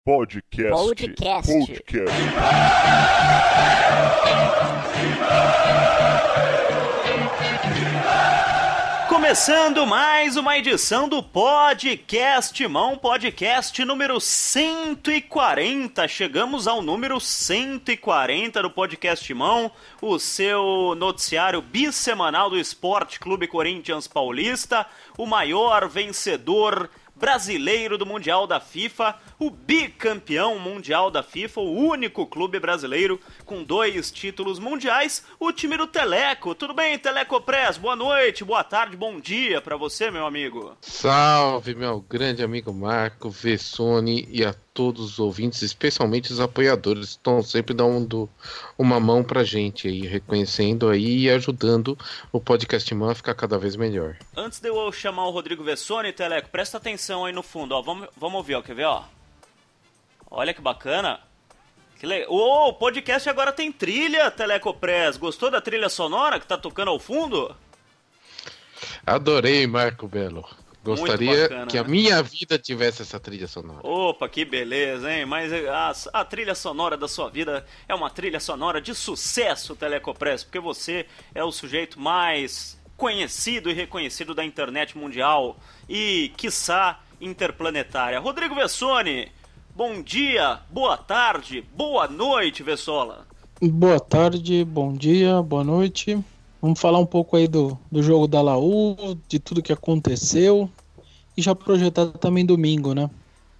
Podcast. Começando mais uma edição do Podcast Mão, podcast número 140. Chegamos ao número 140 do Podcast Mão, o seu noticiário bissemanal do Esporte Clube Corinthians Paulista, o maior vencedor brasileiro do Mundial da FIFA, o bicampeão mundial da FIFA, o único clube brasileiro com 2 títulos mundiais, o time do Teleco. Tudo bem, Teleco Press? Boa noite, boa tarde, bom dia pra você, meu amigo. Salve, meu grande amigo Marco, Vessone e a todos os ouvintes, especialmente os apoiadores, estão sempre dando uma mão pra gente aí, reconhecendo aí e ajudando o Podcast Man a ficar cada vez melhor. Antes de eu chamar o Rodrigo Vessone, Teleco, presta atenção aí no fundo, ó, vamos ouvir, ó, quer ver, ó? Olha que bacana. Que legal. O podcast agora tem trilha, Teleco Press. Gostou da trilha sonora que tá tocando ao fundo? Adorei, Marco Belo. Gostaria bacana, que a minha vida tivesse essa trilha sonora. Opa, que beleza, hein? Mas a trilha sonora da sua vida é uma trilha sonora de sucesso, Teleco Press, porque você é o sujeito mais conhecido e reconhecido da internet mundial e, quiçá, interplanetária. Rodrigo Vessone, bom dia, boa tarde, boa noite, Vessola. Boa tarde, bom dia, boa noite. Vamos falar um pouco aí do jogo da Laú, de tudo que aconteceu e já projetar também domingo, né?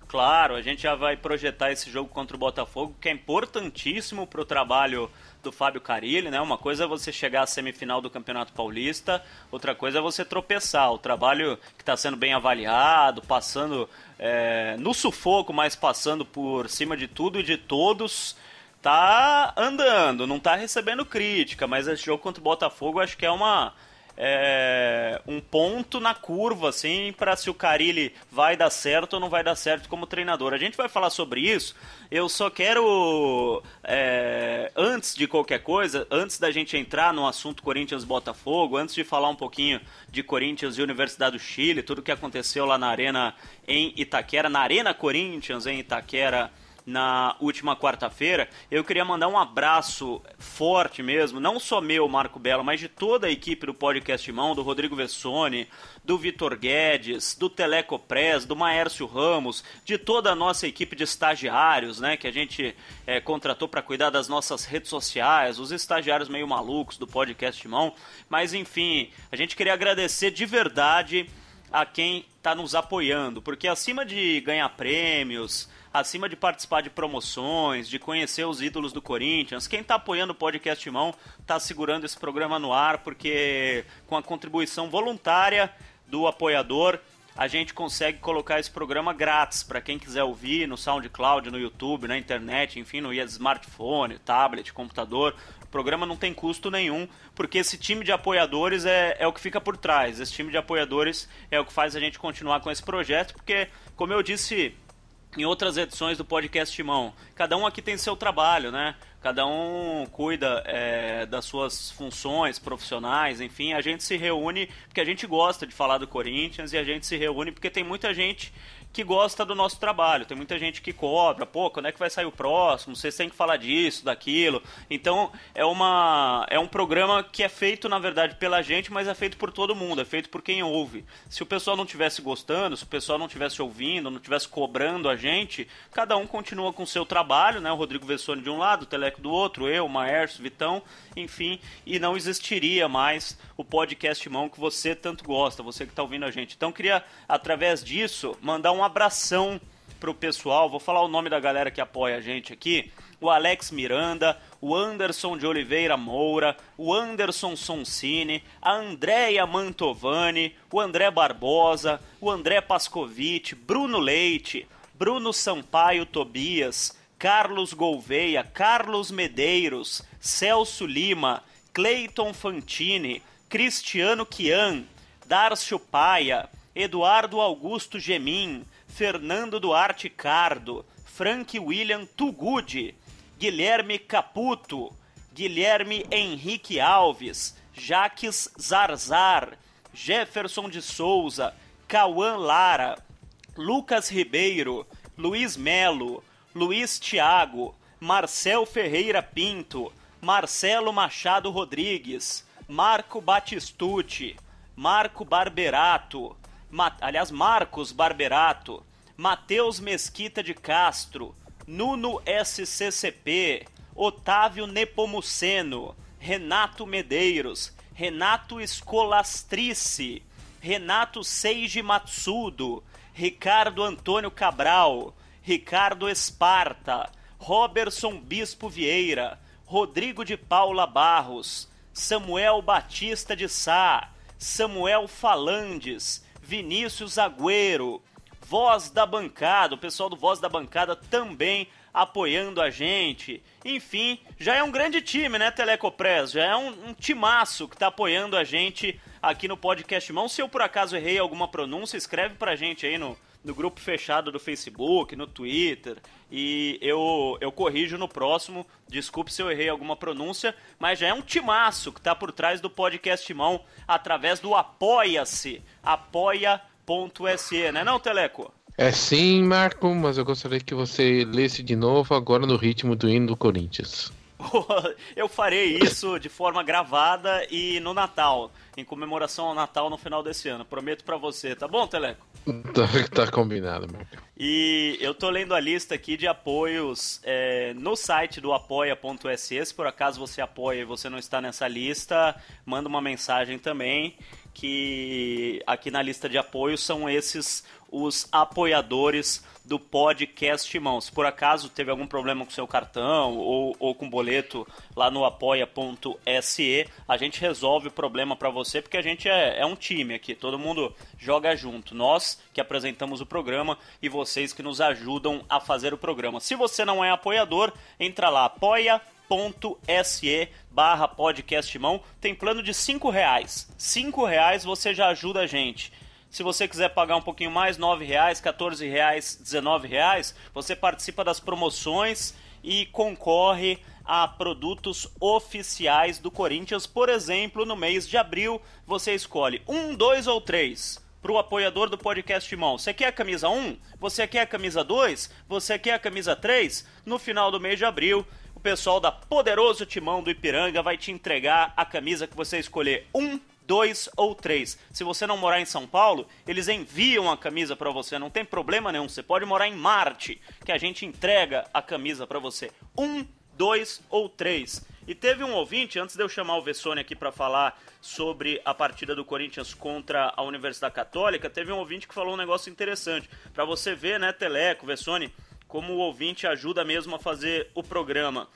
Claro, a gente já vai projetar esse jogo contra o Botafogo, que é importantíssimo para o trabalho do Fábio Carille, né? Uma coisa é você chegar à semifinal do Campeonato Paulista, outra coisa é você tropeçar. O trabalho que está sendo bem avaliado, passando no sufoco, mas passando por cima de tudo e de todos, tá andando, não tá recebendo crítica, mas esse jogo contra o Botafogo acho que é um ponto na curva, assim, para se o Carille vai dar certo ou não vai dar certo como treinador. A gente vai falar sobre isso. Eu só quero, antes de qualquer coisa, antes da gente entrar no assunto Corinthians-Botafogo, antes de falar um pouquinho de Corinthians e Universidade do Chile, tudo que aconteceu lá na Arena em Itaquera, na Arena Corinthians em Itaquera, na última quarta-feira, eu queria mandar um abraço forte mesmo, não só meu, Marco Belo, mas de toda a equipe do Podcast Mão, do Rodrigo Vessone, do Vitor Guedes, do Teleco Press, do Maércio Ramos, de toda a nossa equipe de estagiários, né, que a gente contratou para cuidar das nossas redes sociais, os estagiários meio malucos do Podcast Mão, mas enfim, a gente queria agradecer de verdade a quem está nos apoiando, porque acima de ganhar prêmios, acima de participar de promoções, de conhecer os ídolos do Corinthians, quem está apoiando o Podcast Mão está segurando esse programa no ar, porque com a contribuição voluntária do apoiador, a gente consegue colocar esse programa grátis para quem quiser ouvir no SoundCloud, no YouTube, na internet, enfim, no smartphone, tablet, computador. O programa não tem custo nenhum, porque esse time de apoiadores é o que fica por trás. Esse time de apoiadores é o que faz a gente continuar com esse projeto, porque, como eu disse em outras edições do Podcast Mão, cada um aqui tem seu trabalho, né? Cada um cuida das suas funções profissionais, enfim, a gente se reúne porque a gente gosta de falar do Corinthians e a gente se reúne porque tem muita gente que gosta do nosso trabalho, tem muita gente que cobra, pô, quando é que vai sair o próximo? Vocês têm que falar disso, daquilo. Então, é um programa que é feito, na verdade, pela gente, mas é feito por todo mundo, é feito por quem ouve. Se o pessoal não estivesse gostando, se o pessoal não estivesse ouvindo, não estivesse cobrando a gente, cada um continua com o seu trabalho, né? O Rodrigo Vessone de um lado, o Teleco do outro, eu, o Maércio, Vitão, enfim, e não existiria mais o Podcast Mão que você tanto gosta, você que está ouvindo a gente. Então, queria, através disso, mandar um abração pro pessoal. Vou falar o nome da galera que apoia a gente aqui: o Alex Miranda, o Anderson de Oliveira Moura, o Anderson Sonsini, a Andréia Mantovani, o André Barbosa, o André Pascovitch, Bruno Leite, Bruno Sampaio Tobias, Carlos Gouveia, Carlos Medeiros, Celso Lima, Cleiton Fantini, Cristiano Kian, Darcio Paia, Eduardo Augusto Gemin, Fernando Duarte Cardo, Frank William Tugudi, Guilherme Caputo, Guilherme Henrique Alves, Jaques Zarzar, Jefferson de Souza, Cauã Lara, Lucas Ribeiro, Luiz Melo, Luiz Thiago, Marcel Ferreira Pinto, Marcelo Machado Rodrigues, Marco Batistucci, Marco Barberato, Marcos Barberato, Matheus Mesquita de Castro, Nuno SCCP, Otávio Nepomuceno, Renato Medeiros, Renato Escolastrice, Renato Seiji Matsudo, Ricardo Antônio Cabral, Ricardo Esparta, Roberson Bispo Vieira, Rodrigo de Paula Barros, Samuel Batista de Sá, Samuel Falandes, Vinícius Agüero, Voz da Bancada, o pessoal do Voz da Bancada também apoiando a gente. Enfim, já é um grande time, né, Telecopress? Já é um timaço que tá apoiando a gente aqui no Podcast Mão. Se eu por acaso errei alguma pronúncia, escreve pra gente aí no grupo fechado do Facebook, no Twitter, e eu corrijo no próximo. Desculpe se eu errei alguma pronúncia, mas já é um timaço que tá por trás do Podcast Mão através do Apoia-se, apoia.se, né não, Teleco? É sim, Marco, mas eu gostaria que você lesse de novo agora no ritmo do hino do Corinthians. Eu farei isso de forma gravada e no Natal, em comemoração ao Natal no final desse ano. Prometo pra você, tá bom, Teleco? Tá combinado, Marco. E eu tô lendo a lista aqui de apoios no site do apoia.se. Se por acaso você apoia e você não está nessa lista, manda uma mensagem também, que aqui na lista de apoios são esses os apoiadores do Podcast Mão. Se por acaso teve algum problema com seu cartão ou com boleto lá no apoia.se, a gente resolve o problema para você, porque a gente é um time aqui, todo mundo joga junto. Nós que apresentamos o programa e vocês que nos ajudam a fazer o programa. Se você não é apoiador, entra lá, apoia.se/podcastmão. Tem plano de R$5. R$5 você já ajuda a gente. Se você quiser pagar um pouquinho mais, R$9, R$14, R$19, você participa das promoções e concorre a produtos oficiais do Corinthians. Por exemplo, no mês de abril, você escolhe 1, 2 ou 3 para o apoiador do Podcast Mão. Você quer a camisa 1? Você quer a camisa 2? Você quer a camisa 3? No final do mês de abril, o pessoal da Poderoso Timão do Ipiranga vai te entregar a camisa que você escolher. 1, 2 ou 3. Se você não morar em São Paulo, eles enviam a camisa para você, não tem problema nenhum. Você pode morar em Marte, que a gente entrega a camisa para você. 1, 2 ou 3. E teve um ouvinte, antes de eu chamar o Vessone aqui para falar sobre a partida do Corinthians contra a Universidade Católica, teve um ouvinte que falou um negócio interessante. Para você ver, né, Teleco, Vessone, como o ouvinte ajuda mesmo a fazer o programa.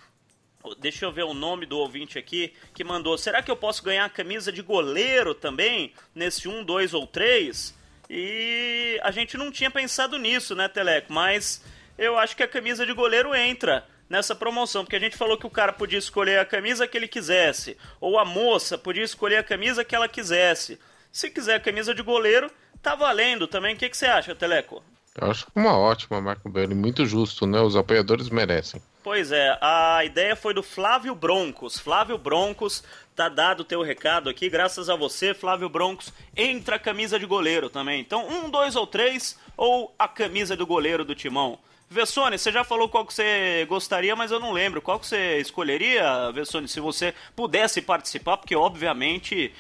Deixa eu ver o nome do ouvinte aqui que mandou. Será que eu posso ganhar a camisa de goleiro também nesse 1, 2 ou 3? E a gente não tinha pensado nisso, né, Teleco? Mas eu acho que a camisa de goleiro entra nessa promoção, porque a gente falou que o cara podia escolher a camisa que ele quisesse, ou a moça podia escolher a camisa que ela quisesse. Se quiser a camisa de goleiro, tá valendo também. O que você acha, Teleco? Eu acho uma ótima, Marco Belli, muito justo, né? Os apoiadores merecem. Pois é, a ideia foi do Flávio Broncos. Flávio Broncos, tá dado o teu recado aqui, graças a você, Flávio Broncos, entra a camisa de goleiro também. Então, 1, 2 ou 3, ou a camisa do goleiro do Timão. Vessone, você já falou qual que você gostaria, mas eu não lembro. Qual que você escolheria, Vessone, se você pudesse participar? Porque, obviamente,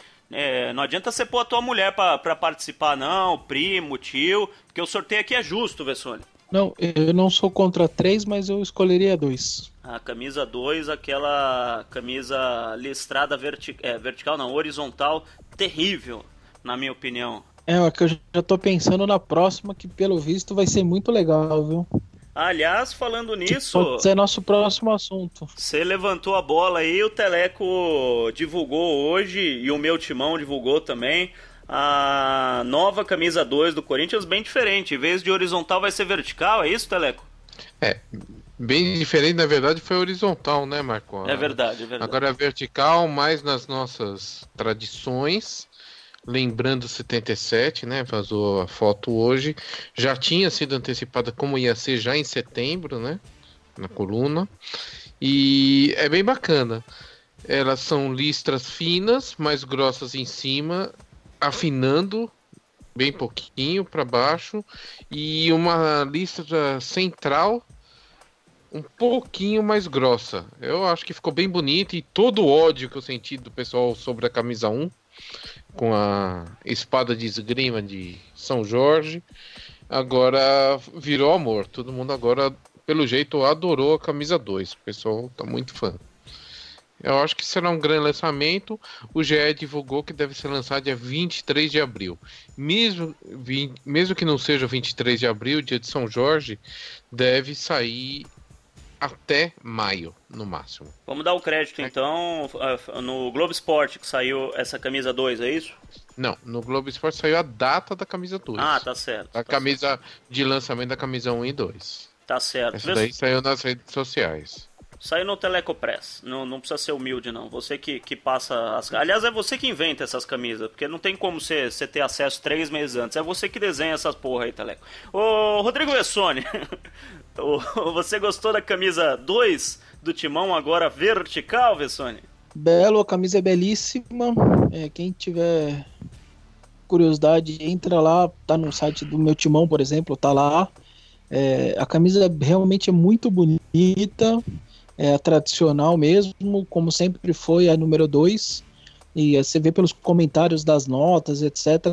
não adianta você pôr a tua mulher pra participar, não, primo, tio, porque o sorteio aqui é justo, Vessone. Não, eu não sou contra 3, mas eu escolheria 2. A camisa 2, aquela camisa listrada vertical, não, horizontal, terrível, na minha opinião. É que eu já tô pensando na próxima, que pelo visto vai ser muito legal, viu? Aliás, falando nisso... Pode ser nosso próximo assunto. Você levantou a bola aí, o Teleco divulgou hoje, e o meu timão divulgou também, a nova camisa 2 do Corinthians, bem diferente. Em vez de horizontal vai ser vertical, é isso, Teleco? Bem diferente, na verdade foi horizontal, né, Marco? É verdade, é verdade. Agora é vertical, mais nas nossas tradições. Lembrando 77, né, vazou a foto hoje. Já tinha sido antecipada como ia ser já em setembro, né, na coluna. E é bem bacana. Elas são listras finas, mais grossas em cima, afinando bem pouquinho para baixo, e uma listra central um pouquinho mais grossa. Eu acho que ficou bem bonita e todo o ódio que eu senti do pessoal sobre a camisa 1, com a espada de esgrima de São Jorge, agora virou amor. Todo mundo agora, pelo jeito, adorou a camisa 2. O pessoal tá muito fã. Eu acho que será um grande lançamento. O GE divulgou que deve ser lançado dia 23 de abril. Mesmo que não seja 23 de abril, dia de São Jorge, deve sair até maio, no máximo. Vamos dar o crédito, então, no Globo Esporte que saiu essa camisa 2, é isso? Não, no Globo Esporte saiu a data da camisa 2. Ah, tá certo. A camisa de lançamento da camisa 1 e 2. Tá certo. Essa daí saiu nas redes sociais. Saiu no Telecopress, não precisa ser humilde não, você que passa as... Aliás, é você que inventa essas camisas, porque não tem como você ter acesso 3 meses antes, é você que desenha essas porra aí, Teleco. Ô, Rodrigo Vessone, você gostou da camisa 2 do Timão, agora vertical, Vessone? Belo, a camisa é belíssima, quem tiver curiosidade, entra lá, tá no site do meu Timão, por exemplo, tá lá, a camisa realmente é muito bonita, é a tradicional mesmo, como sempre foi a número 2, e você vê pelos comentários das notas, etc.,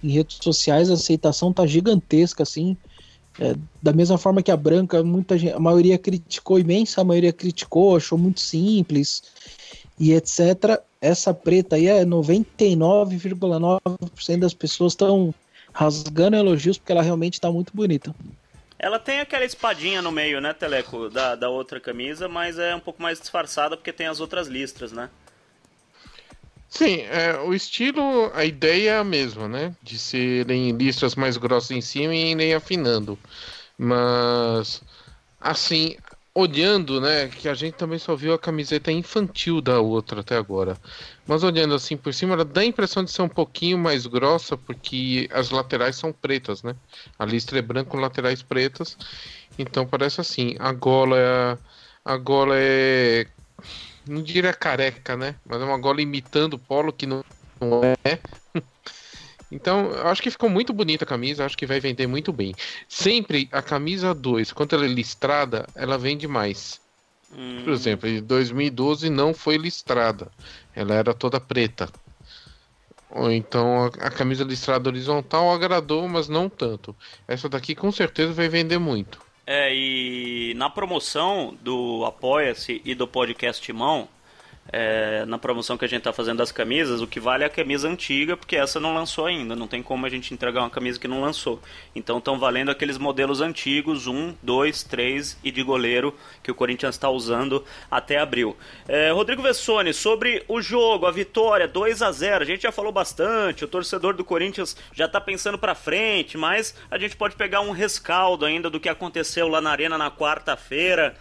em redes sociais, a aceitação tá gigantesca, assim, da mesma forma que a branca, muita gente, a maioria criticou, imensa maioria criticou, achou muito simples, e etc., essa preta aí 99,9% das pessoas estão rasgando elogios, porque ela realmente tá muito bonita. Ela tem aquela espadinha no meio, né, Teleco, da outra camisa, mas é um pouco mais disfarçada porque tem as outras listras, né? Sim, o estilo, a ideia é a mesma, né? De serem listras mais grossas em cima e irem afinando. Mas, assim, olhando, né, que a gente também só viu a camiseta infantil da outra até agora. Mas olhando assim por cima, ela dá a impressão de ser um pouquinho mais grossa, porque as laterais são pretas, né? A listra é branca com laterais pretas. Então parece assim, a gola é, não diria careca, né? Mas é uma gola imitando o polo, que não é. Então, eu acho que ficou muito bonita a camisa, acho que vai vender muito bem. Sempre a camisa 2, quando ela é listrada, ela vende mais. Por exemplo, em 2012 não foi listrada, ela era toda preta. Ou então a camisa listrada horizontal agradou, mas não tanto. Essa daqui com certeza vai vender muito. E na promoção do Apoia-se e do Podcast Timão, na promoção que a gente tá fazendo das camisas, o que vale é a camisa antiga, porque essa não lançou ainda, não tem como a gente entregar uma camisa que não lançou. Então estão valendo aqueles modelos antigos, 1, 2, 3 e de goleiro, que o Corinthians está usando até abril. Rodrigo Vessone, sobre o jogo, a vitória 2-0, a gente já falou bastante, o torcedor do Corinthians já tá pensando pra frente, mas a gente pode pegar um rescaldo ainda do que aconteceu lá na Arena na quarta-feira,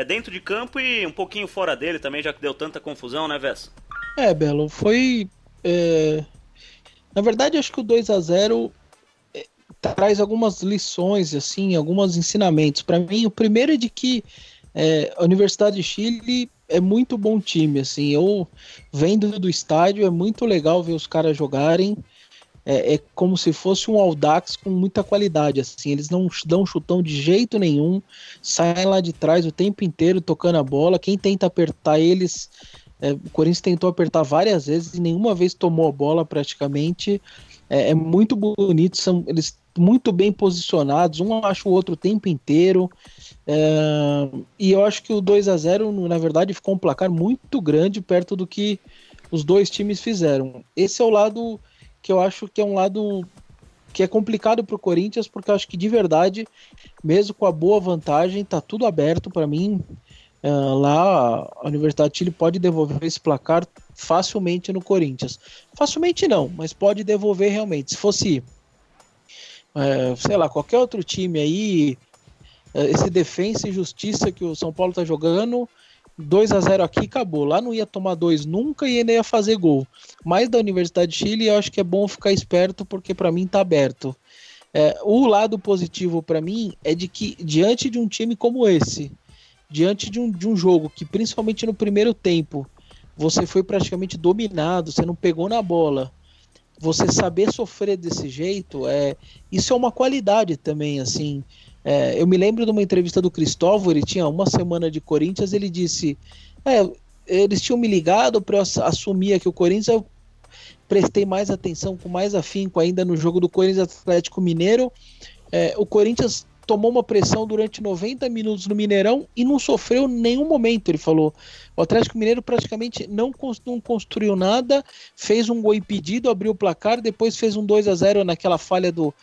dentro de campo e um pouquinho fora dele também, já que deu tanta confusão, né, Vessa? Belo, foi... Na verdade, acho que o 2-0 traz algumas lições, assim, alguns ensinamentos. Para mim, o primeiro é de que a Universidade de Chile é muito bom time, assim, eu vendo do estádio, é muito legal ver os caras jogarem, é como se fosse um Audax com muita qualidade, assim, eles não dão chutão de jeito nenhum, saem lá de trás o tempo inteiro tocando a bola, quem tenta apertar eles, o Corinthians tentou apertar várias vezes e nenhuma vez tomou a bola praticamente, é muito bonito, são eles muito bem posicionados, um acha o outro o tempo inteiro, e eu acho que o 2-0 na verdade ficou um placar muito grande perto do que os dois times fizeram. Esse é o lado que eu acho que é um lado que é complicado para o Corinthians, porque eu acho que de verdade, mesmo com a boa vantagem, tá tudo aberto para mim. Lá a Universidade de Chile pode devolver esse placar facilmente no Corinthians. Facilmente não, mas pode devolver realmente. Se fosse, sei lá, qualquer outro time aí, esse Defensa e Justiça que o São Paulo tá jogando, 2-0 aqui, acabou. Lá não ia tomar 2 nunca e ainda ia fazer gol. Mas da Universidade de Chile eu acho que é bom ficar esperto, porque para mim tá aberto. O lado positivo para mim é de que diante de um time como esse, diante de um jogo que principalmente no primeiro tempo você foi praticamente dominado, você não pegou na bola, você saber sofrer desse jeito, isso é uma qualidade também, assim, Eu me lembro de uma entrevista do Cristóvão, ele tinha uma semana de Corinthians, ele disse, eles tinham me ligado para eu assumir aqui o Corinthians, eu prestei mais atenção, com mais afinco ainda no jogo do Corinthians Atlético Mineiro. O Corinthians tomou uma pressão durante 90 minutos no Mineirão e não sofreu em nenhum momento, ele falou. O Atlético Mineiro praticamente não construiu nada, fez um gol impedido, abriu o placar, depois fez um 2-0 naquela falha do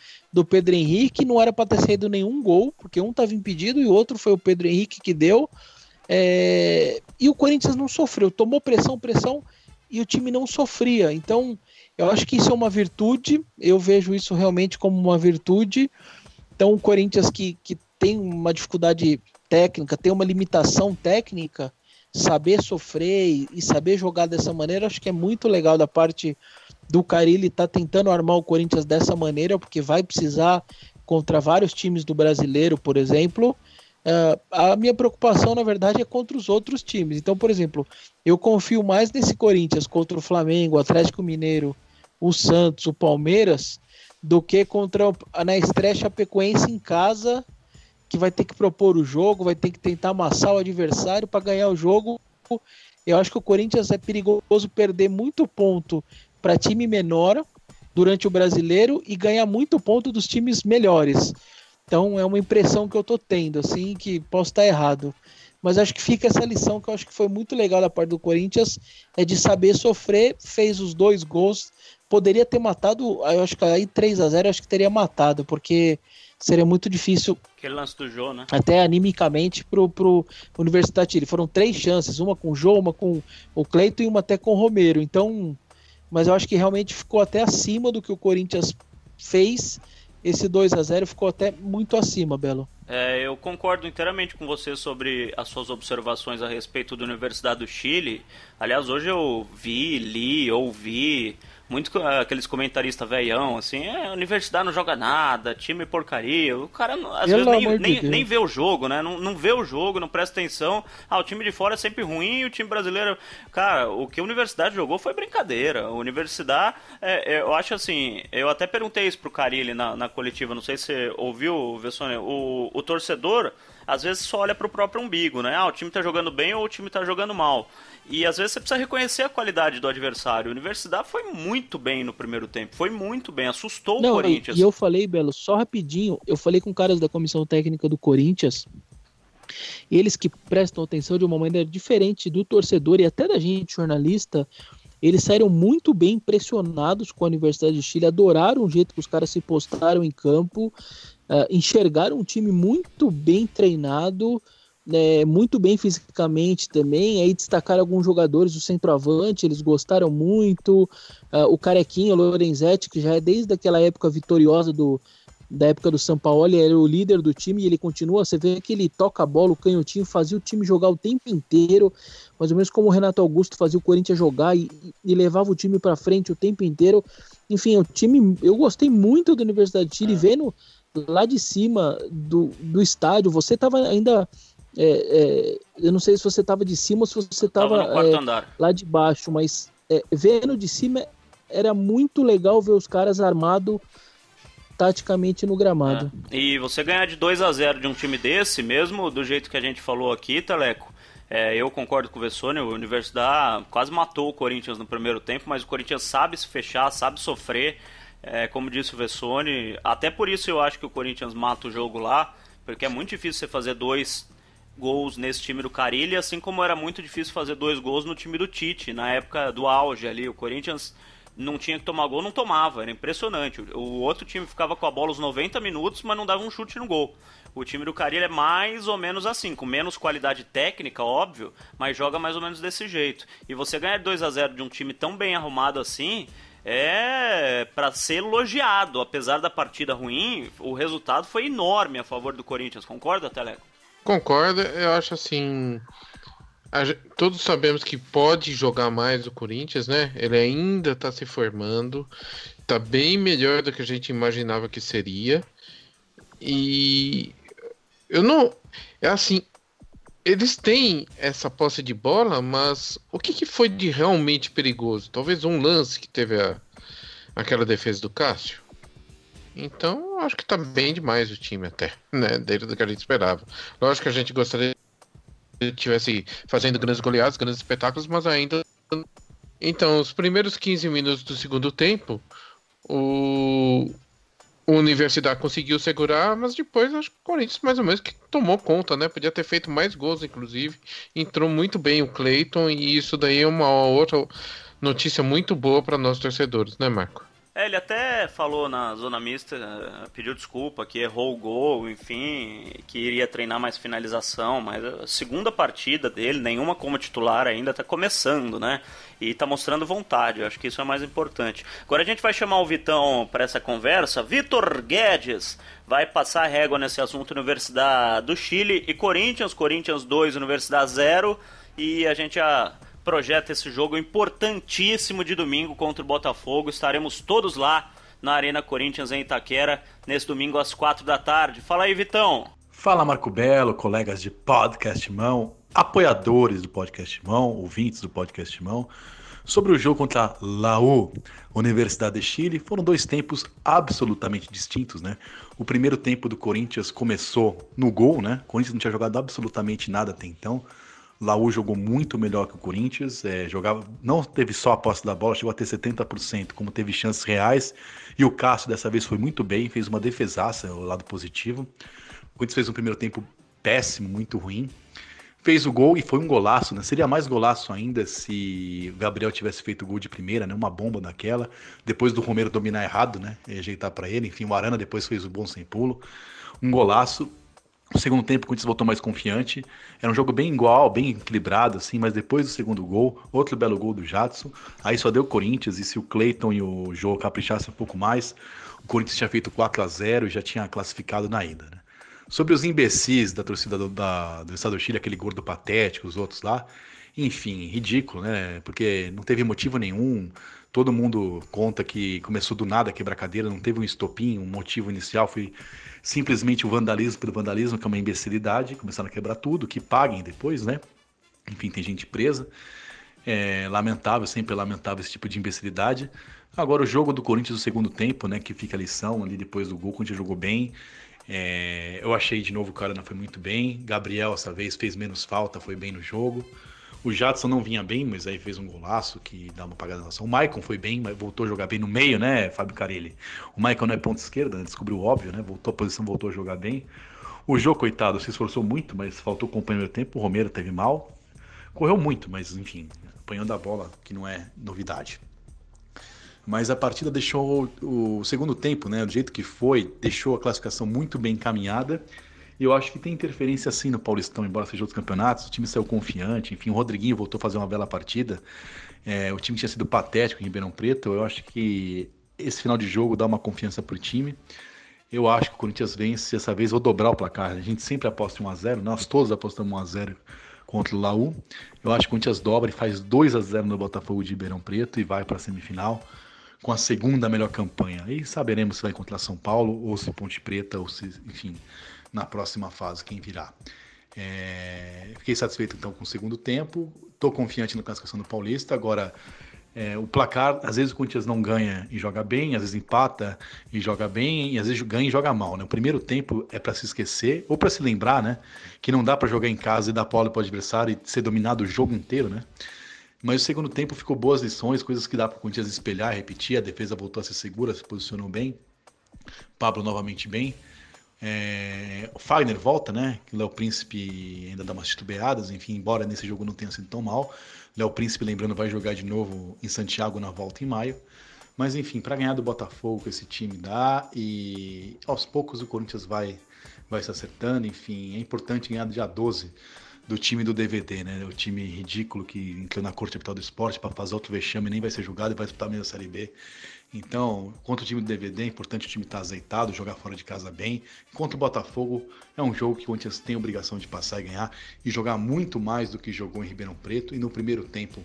Pedro Henrique, não era para ter saído nenhum gol, porque um estava impedido e o outro foi o Pedro Henrique que deu. E o Corinthians não sofreu, tomou pressão, e o time não sofria. Então, eu acho que isso é uma virtude, eu vejo isso realmente como uma virtude. Então, o Corinthians que tem uma dificuldade técnica, tem uma limitação técnica, saber sofrer e saber jogar dessa maneira, acho que é muito legal da parte do Carille estar tentando armar o Corinthians dessa maneira, porque vai precisar contra vários times do Brasileiro, por exemplo. A minha preocupação, na verdade, é contra os outros times. Então, por exemplo, eu confio mais nesse Corinthians contra o Flamengo, o Atlético Mineiro, o Santos, o Palmeiras, do que contra na estreia Chapecoense em casa, que vai ter que propor o jogo, vai ter que tentar amassar o adversário para ganhar o jogo. Eu acho que o Corinthians é perigoso perder muito ponto para time menor durante o Brasileiro e ganhar muito ponto dos times melhores. Então é uma impressão que eu tô tendo, assim, que posso estar errado. Mas acho que fica essa lição que eu acho que foi muito legal da parte do Corinthians, é de saber sofrer, fez os 2 gols, poderia ter matado, eu acho que aí 3-0 acho que teria matado, porque seria muito difícil. Aquele lance do Jô, né? Até animicamente pro Universidade de Chile. Foram 3 chances, uma com o Jô, uma com o Cleiton e uma até com o Romero. Então, mas eu acho que realmente ficou até acima do que o Corinthians fez. Esse 2-0 ficou até muito acima, Belo. Eu concordo inteiramente com você sobre as suas observações a respeito da Universidade do Chile. Aliás, hoje eu ouvi muito aqueles comentaristas velhão, assim, a universidade não joga nada, time porcaria. O cara, às vezes, nem vê o jogo, né? Não vê o jogo, não presta atenção. O time de fora é sempre ruim e o time brasileiro... Cara, o que a universidade jogou foi brincadeira. A universidade, eu acho assim... Eu até perguntei isso pro Carille na coletiva, não sei se você ouviu, Vessone, o torcedor... Às vezes só olha pro próprio umbigo, né? O time tá jogando bem ou o time tá jogando mal. E às vezes você precisa reconhecer a qualidade do adversário. A Universidade foi muito bem no primeiro tempo. Foi muito bem, assustou o Corinthians. E eu falei, Belo, só rapidinho, eu falei com caras da comissão técnica do Corinthians, eles que prestam atenção de uma maneira diferente do torcedor e até da gente, jornalista, eles saíram muito bem impressionados com a Universidade de Chile, adoraram o jeito que os caras se postaram em campo, enxergaram um time muito bem treinado, muito bem fisicamente também. Aí destacaram alguns jogadores do centroavante, eles gostaram muito. O Carequinha, o Lorenzetti, que já é desde aquela época vitoriosa da época do Sampaoli, era o líder do time e ele continua. Você vê que ele toca a bola, o canhotinho, fazia o time jogar o tempo inteiro, mais ou menos como o Renato Augusto fazia o Corinthians jogar e levava o time para frente o tempo inteiro. Enfim, o time, eu gostei muito da Universidade de Chile, vendo lá de cima do estádio. Você estava ainda... eu não sei se você estava de cima ou se você estava lá de baixo, mas vendo de cima era muito legal ver os caras armados taticamente no gramado. E você ganhar de 2-0 de um time desse, mesmo do jeito que a gente falou aqui, Teleco, eu concordo com o Vessone, a Universidade quase matou o Corinthians no primeiro tempo, mas o Corinthians sabe se fechar, sabe sofrer, como disse o Vessone. Até por isso eu acho que o Corinthians mata o jogo lá, porque é muito difícil você fazer 2 gols nesse time do Carille, assim como era muito difícil fazer 2 gols no time do Tite, na época do auge ali. O Corinthians não tinha que tomar gol, não tomava, era impressionante. O outro time ficava com a bola os 90 minutos, mas não dava um chute no gol. O time do Carille é mais ou menos assim, com menos qualidade técnica, óbvio, mas joga mais ou menos desse jeito. E você ganhar 2-0 de um time tão bem arrumado assim, para ser elogiado. Apesar da partida ruim, o resultado foi enorme a favor do Corinthians. Concorda, Teleco? Concordo, eu acho assim... Todos sabemos que pode jogar mais o Corinthians, né? Ele ainda tá se formando, tá bem melhor do que a gente imaginava que seria. E eu não... É assim, eles têm essa posse de bola, mas o que foi de realmente perigoso? Talvez um lance que teve aquela defesa do Cássio? Então, acho que tá bem demais o time até, né? Dentro do que a gente esperava. Lógico que a gente gostaria que ele estivesse fazendo grandes goleadas, grandes espetáculos, mas ainda. Então, os primeiros 15 minutos do segundo tempo, o Universidade conseguiu segurar, mas depois acho que o Corinthians mais ou menos que tomou conta, né? Podia ter feito mais gols, inclusive. Entrou muito bem o Cleiton e isso daí é uma outra notícia muito boa para nós torcedores, né, Marco? Ele até falou na zona mista, pediu desculpa, que errou o gol, enfim, que iria treinar mais finalização, mas a segunda partida dele, nenhuma como titular ainda, tá começando, né? E tá mostrando vontade, eu acho que isso é mais importante. Agora a gente vai chamar o Vitão para essa conversa. Vitor Guedes vai passar a régua nesse assunto. Universidade do Chile e Corinthians 2, Universidade 0, e a gente já projeta esse jogo importantíssimo de domingo contra o Botafogo. Estaremos todos lá na Arena Corinthians em Itaquera, nesse domingo às 4 da tarde. Fala aí, Vitão. Fala, Marco Belo, colegas de Podcast Mão, apoiadores do Podcast Mão, ouvintes do Podcast Mão. Sobre o jogo contra Laú, Universidade de Chile, foram dois tempos absolutamente distintos, né? O primeiro tempo do Corinthians começou no gol, né? O Corinthians não tinha jogado absolutamente nada até então. Laú jogou muito melhor que o Corinthians, jogava, não teve só a posse da bola, chegou a ter 70%, como teve chances reais, e o Cássio dessa vez foi muito bem, fez uma defesaça, o lado positivo. O Corinthians fez um primeiro tempo péssimo, muito ruim, fez o gol e foi um golaço, né? Seria mais golaço ainda se o Gabriel tivesse feito o gol de primeira, né? Uma bomba daquela, depois do Romero dominar errado, né? E ajeitar para ele, enfim, o Arana depois fez o bom sem pulo, um golaço. No segundo tempo, o Corinthians voltou mais confiante. Era um jogo bem igual, bem equilibrado, assim, mas depois do segundo gol, outro belo gol do Jadson. Aí só deu o Corinthians, e se o Cleiton e o Jô caprichassem um pouco mais, o Corinthians tinha feito 4-0 e já tinha classificado na ida, né? Sobre os imbecis da torcida do Estado do Chile, aquele gordo patético, os outros lá, enfim, ridículo, né? Porque não teve motivo nenhum. Todo mundo conta que começou do nada a quebrar cadeira, não teve um estopim, um motivo inicial, foi simplesmente o vandalismo pelo vandalismo, que é uma imbecilidade, começaram a quebrar tudo, que paguem depois, né? Enfim, tem gente presa. É lamentável, sempre é lamentável esse tipo de imbecilidade. Agora o jogo do Corinthians no segundo tempo, né, que fica a lição ali depois do gol, o Corinthians jogou bem. Eu achei de novo que o Arana foi muito bem. Gabriel, essa vez, fez menos falta, foi bem no jogo. O Jadson não vinha bem, mas aí fez um golaço que dá uma apagada na ação. O Maicon foi bem, mas voltou a jogar bem no meio, né, Fábio Carilli? O Maicon não é ponta esquerda, né? Descobriu o óbvio, né? Voltou a posição, voltou a jogar bem. O Jô, coitado, se esforçou muito, mas faltou com o primeiro tempo. O Romero teve mal. Correu muito, mas enfim, apanhando a bola, que não é novidade. Mas a partida deixou o segundo tempo, né, do jeito que foi, deixou a classificação muito bem encaminhada. E eu acho que tem interferência sim no Paulistão, embora seja outros campeonatos. O time saiu confiante, enfim, o Rodriguinho voltou a fazer uma bela partida. O time tinha sido patético em Ribeirão Preto. Eu acho que esse final de jogo dá uma confiança pro time. Eu acho que o Corinthians vence, essa vez vou dobrar o placar. A gente sempre aposta em 1-0, nós todos apostamos 1-0 contra o Laú. Eu acho que o Corinthians dobra e faz 2-0 no Botafogo de Ribeirão Preto e vai para a semifinal com a segunda melhor campanha. Aí saberemos se vai contra São Paulo ou se Ponte Preta, ou se, enfim, na próxima fase, quem virá. Fiquei satisfeito então com o segundo tempo, estou confiante na classificação do Paulista. Agora, o placar, às vezes o Corinthians não ganha e joga bem, às vezes empata e joga bem, e às vezes ganha e joga mal, né? O primeiro tempo é para se esquecer, ou para se lembrar, né, que não dá para jogar em casa e dar bola para o adversário e ser dominado o jogo inteiro, né? Mas o segundo tempo ficou boas lições, coisas que dá para o Corinthians espelhar, repetir. A defesa voltou a ser segura, se posicionou bem. Pablo novamente bem. O Fagner volta, né? O Léo Príncipe ainda dá umas titubeadas, enfim, embora nesse jogo não tenha sido tão mal. Léo Príncipe, lembrando, vai jogar de novo em Santiago na volta em maio. Mas enfim, para ganhar do Botafogo esse time dá, e aos poucos o Corinthians vai se acertando. Enfim, é importante ganhar dia 12 do time do DVD, né? O time ridículo que entrou na Corte Capital do Esporte para fazer outro vexame, nem vai ser julgado e vai disputar a mesma Série B. Então, contra o time do DVD, é importante o time estar azeitado, jogar fora de casa bem. Contra o Botafogo, é um jogo que o Corinthians tem a obrigação de passar e ganhar, e jogar muito mais do que jogou em Ribeirão Preto. E no primeiro tempo,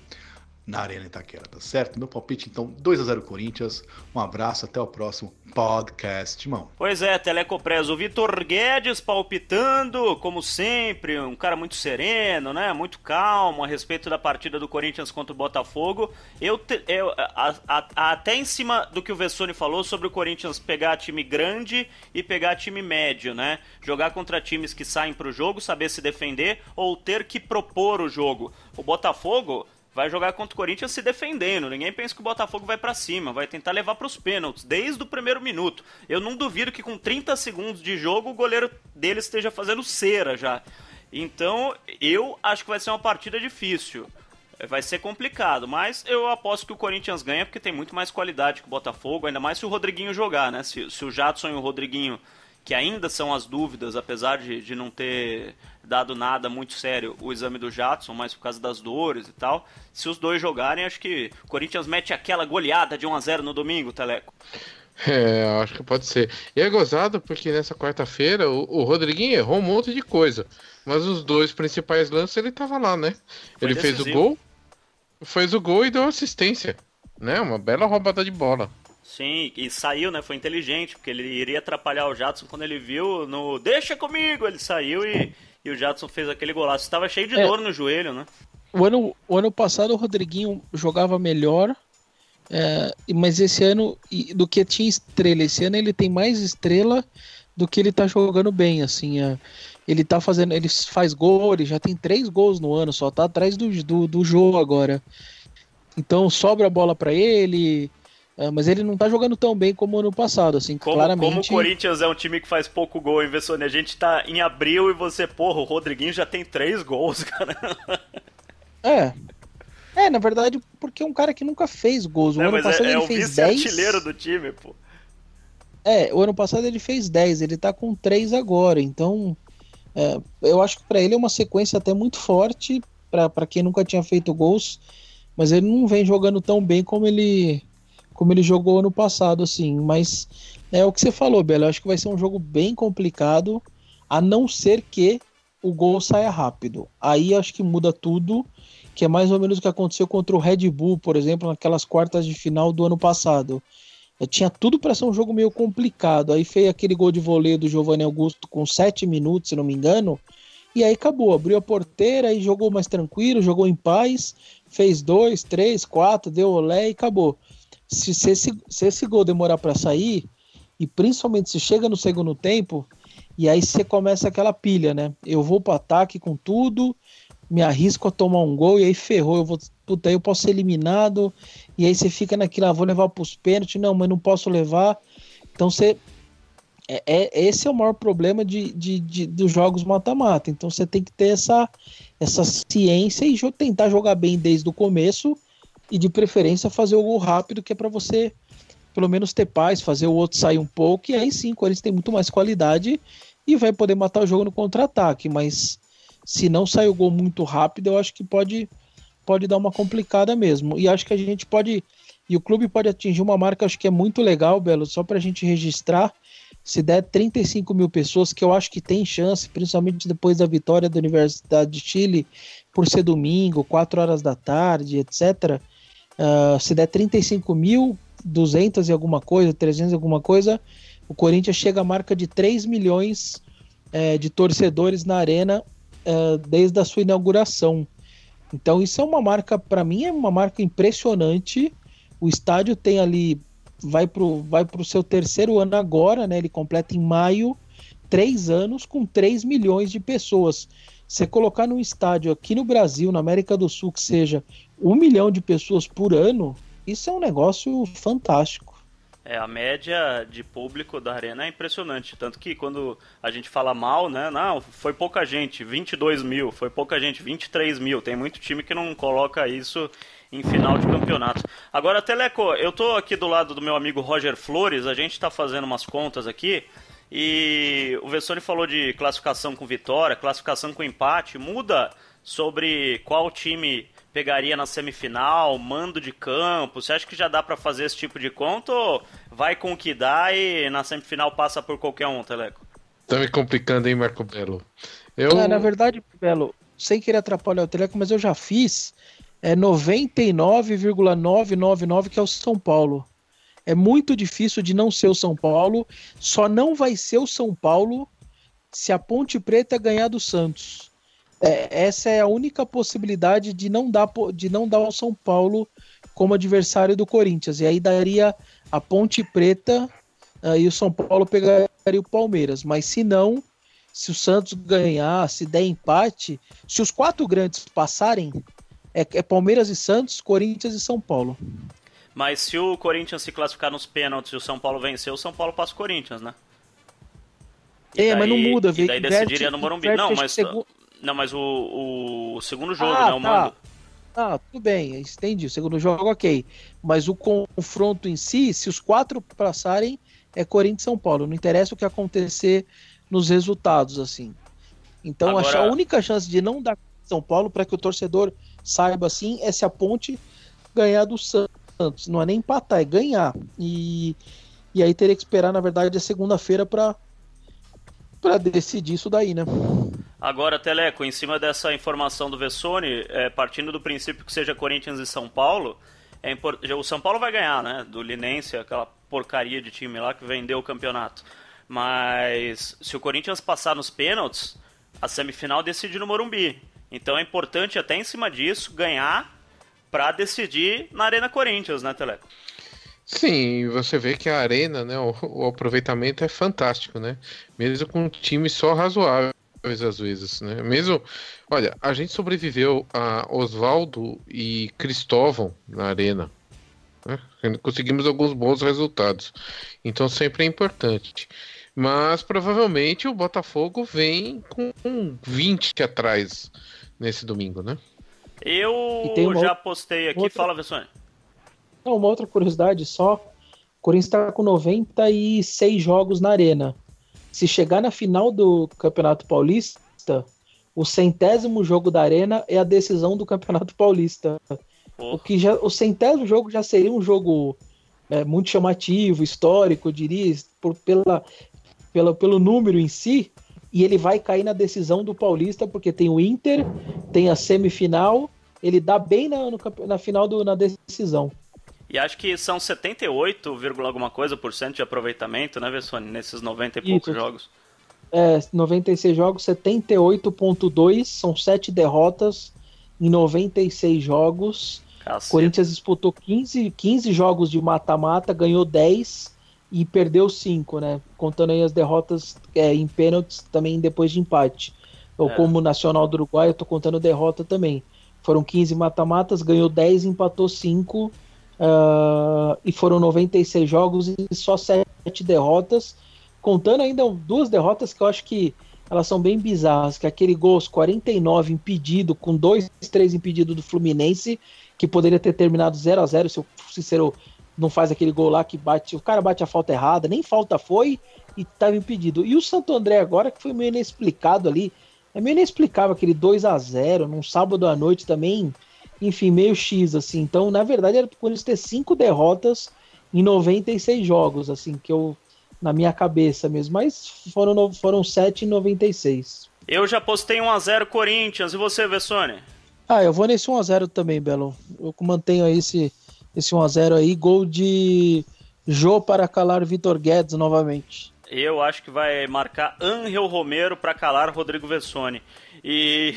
na Arena Itaquera, tá certo? Meu palpite, então, 2-0 Corinthians. Um abraço, até o próximo podcast, irmão. Pois é, Telecopresa, o Vitor Guedes palpitando, como sempre, um cara muito sereno, né? Muito calmo a respeito da partida do Corinthians contra o Botafogo. Até em cima do que o Vessone falou sobre o Corinthians pegar time grande e pegar time médio, né? Jogar contra times que saem pro jogo, saber se defender ou ter que propor o jogo. O Botafogo vai jogar contra o Corinthians se defendendo. Ninguém pensa que o Botafogo vai pra cima, vai tentar levar pros pênaltis desde o primeiro minuto. Eu não duvido que com 30 segundos de jogo o goleiro dele esteja fazendo cera já. Então, eu acho que vai ser uma partida difícil. Vai ser complicado, mas eu aposto que o Corinthians ganha porque tem muito mais qualidade que o Botafogo, ainda mais se o Rodriguinho jogar, né? Se o Jadson e o Rodriguinho, que ainda são as dúvidas, apesar de não ter dado nada muito sério o exame do Jadson, mas por causa das dores e tal, se os dois jogarem, acho que o Corinthians mete aquela goleada de 1-0 no domingo, Teleco. Acho que pode ser. E é gozado porque nessa quarta-feira o Rodriguinho errou um monte de coisa, mas os dois principais lances ele tava lá, né? Ele fez o gol e deu assistência, né? Uma bela roubada de bola. Sim, e saiu, né? Foi inteligente, porque ele iria atrapalhar o Jadson quando ele viu no "deixa comigo", ele saiu e o Jadson fez aquele golaço. Estava cheio de dor no joelho, né? O ano passado o Rodriguinho jogava melhor, mas esse ano, do que tinha estrela, esse ano ele tem mais estrela do que ele tá jogando bem, assim. Ele faz gol, ele já tem 3 gols no ano, só tá atrás do jogo agora. Então sobra a bola para ele. Mas ele não tá jogando tão bem como ano passado, assim, claramente. Como o Corinthians é um time que faz pouco gol, hein, Vessone? A gente tá em abril e você, o Rodriguinho já tem 3 gols, cara. Na verdade, porque é um cara que nunca fez gols. O ano passado ele fez 10. É o vice-artilheiro do time, pô. O ano passado ele fez 10, ele tá com 3 agora, então eu acho que pra ele é uma sequência até muito forte, pra quem nunca tinha feito gols, mas ele não vem jogando tão bem como ele jogou ano passado, assim. Mas é o que você falou, Belo. Eu acho que vai ser um jogo bem complicado, a não ser que o gol saia rápido. Aí acho que muda tudo, que é mais ou menos o que aconteceu contra o Red Bull, por exemplo, naquelas quartas de final do ano passado. Tinha tudo para ser um jogo meio complicado. Aí fez aquele gol de voleio do Giovanni Augusto com 7 minutos, se não me engano, e aí acabou. Abriu a porteira e jogou mais tranquilo, jogou em paz, fez 2, 3, 4, deu olé e acabou. Se esse gol demorar para sair, e principalmente se chega no segundo tempo, e aí você começa aquela pilha, né? Eu vou pro ataque com tudo, me arrisco a tomar um gol, e aí ferrou, aí eu posso ser eliminado, e aí você fica naquilo, vou levar pros pênaltis, não, mas não posso levar. Então esse é o maior problema dos jogos mata-mata. Então você tem que ter essa ciência e tentar jogar bem desde o começo, e de preferência fazer o gol rápido, que é para você pelo menos ter paz, fazer o outro sair um pouco, e aí sim, o Corinthians tem muito mais qualidade e vai poder matar o jogo no contra-ataque. Mas se não sair o gol muito rápido, eu acho que pode dar uma complicada mesmo. E acho que a gente pode, e o clube pode atingir uma marca, acho que é muito legal, Belo, só pra gente registrar, se der 35 mil pessoas, que eu acho que tem chance, principalmente depois da vitória da Universidade de Chile, por ser domingo, 4 horas da tarde, etc. Se der 35.200 e alguma coisa, 300 e alguma coisa, o Corinthians chega à marca de 3 milhões de torcedores na arena desde a sua inauguração. Então isso é uma marca, para mim é uma marca impressionante. O estádio tem ali, vai pro seu 3º ano agora, né? Ele completa em maio 3 anos com 3 milhões de pessoas. Você colocar num estádio aqui no Brasil, na América do Sul, que seja 1 milhão de pessoas por ano, isso é um negócio fantástico. A média de público da arena é impressionante, tanto que quando a gente fala mal, né, não, foi pouca gente, 22 mil, foi pouca gente, 23 mil, tem muito time que não coloca isso em final de campeonato. Agora, Teleco, eu tô aqui do lado do meu amigo Roger Flores, a gente tá fazendo umas contas aqui, e o Vessone falou de classificação com vitória, classificação com empate, muda sobre qual time pegaria na semifinal, mando de campo. Você acha que já dá pra fazer esse tipo de conta ou vai com o que dá e na semifinal passa por qualquer um, Teleco? Tá me complicando, hein, Marco Belo? Na verdade, Belo, sem querer atrapalhar o Teleco, mas eu já fiz é 99,999 que é o São Paulo. É muito difícil de não ser o São Paulo. Só não vai ser o São Paulo se a Ponte Preta ganhar do Santos. Essa é a única possibilidade de não dar o São Paulo como adversário do Corinthians. E aí daria a Ponte Preta e o São Paulo pegaria o Palmeiras. Mas se não, se o Santos ganhar, se der empate, se os 4 grandes passarem, é Palmeiras e Santos, Corinthians e São Paulo. Mas se o Corinthians se classificar nos pênaltis e o São Paulo vencer, o São Paulo passa o Corinthians, né? Mas não muda. E daí decidiria no Morumbi. Não, mas o segundo jogo, né? O mando. Tudo bem, entendi. O segundo jogo, ok. Mas o confronto em si, se os 4 passarem, é Corinthians e São Paulo. Não interessa o que acontecer nos resultados, assim. Então, Agora... a única chance de não dar São Paulo, para que o torcedor saiba assim, é se a Ponte ganhar do Santos. Não é nem empatar, é ganhar. E aí teria que esperar, na verdade, a segunda-feira para decidir isso daí, né? Agora, Teleco, em cima dessa informação do Vessone, partindo do princípio que seja Corinthians e São Paulo, o São Paulo vai ganhar, né? Do Linense, aquela porcaria de time lá que vendeu o campeonato. Mas se o Corinthians passar nos pênaltis, a semifinal decide no Morumbi. Então é importante, até em cima disso, ganhar para decidir na Arena Corinthians, né, Teleco? Sim, você vê que a Arena, né, o aproveitamento é fantástico, né? Mesmo com um time só razoáveis às vezes, né? Mesmo, olha, a gente sobreviveu a Oswaldo e Cristóvão na Arena, né? Conseguimos alguns bons resultados, então sempre é importante. Mas provavelmente o Botafogo vem com 20 atrás nesse domingo, né? Eu já postei aqui, fala, Vessone. Não, uma outra curiosidade só, o Corinthians está com 96 jogos na Arena. Se chegar na final do Campeonato Paulista, o 100º jogo da Arena é a decisão do Campeonato Paulista. O 100º jogo já seria um jogo muito chamativo, histórico, eu diria, pelo número em si, e ele vai cair na decisão do Paulista, porque tem o Inter, tem a semifinal, ele dá bem na final na decisão. E acho que são 78, alguma coisa por cento de aproveitamento, né, Vessone, nesses 90 e poucos jogos. 96 jogos, 78,2, são 7 derrotas em 96 jogos. Caceta. Corinthians disputou 15 jogos de mata-mata, ganhou 10 e perdeu 5, né? Contando aí as derrotas em pênaltis também depois de empate. Como Nacional do Uruguai, eu tô contando derrota também. Foram 15 mata-matas, ganhou 10, empatou 5, e foram 96 jogos e só 7 derrotas. Contando ainda 2 derrotas que eu acho que elas são bem bizarras, que é aquele gol aos 49 impedido, com 2, 3 impedido do Fluminense, que poderia ter terminado 0-0 se o Cícero não faz aquele gol lá que o cara bate a falta errada, nem falta foi e estava impedido. E o Santo André agora, que foi meio inexplicado ali, é meio inexplicável aquele 2-0 num sábado à noite também, enfim, meio X, assim. Então, na verdade, era por eles ter 5 derrotas em 96 jogos, assim, que eu, na minha cabeça mesmo, mas foram 7 em 96. Eu já postei 1-0 Corinthians, e você, Vessone? Eu vou nesse 1-0 também, Belo. Eu mantenho aí esse 1-0 aí, gol de Jô para calar Vitor Guedes novamente. Eu acho que vai marcar Ángel Romero para calar Rodrigo Vessone. E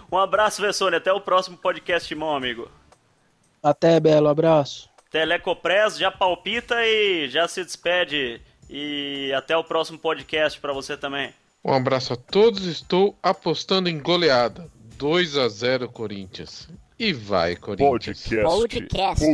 um abraço, Vessone, até o próximo podcast, irmão, amigo. Até, Belo, abraço. Telecopress já palpita e já se despede. E até o próximo podcast para você também. Um abraço a todos, estou apostando em goleada. 2-0 Corinthians. E vai, Corinthians. Podcast.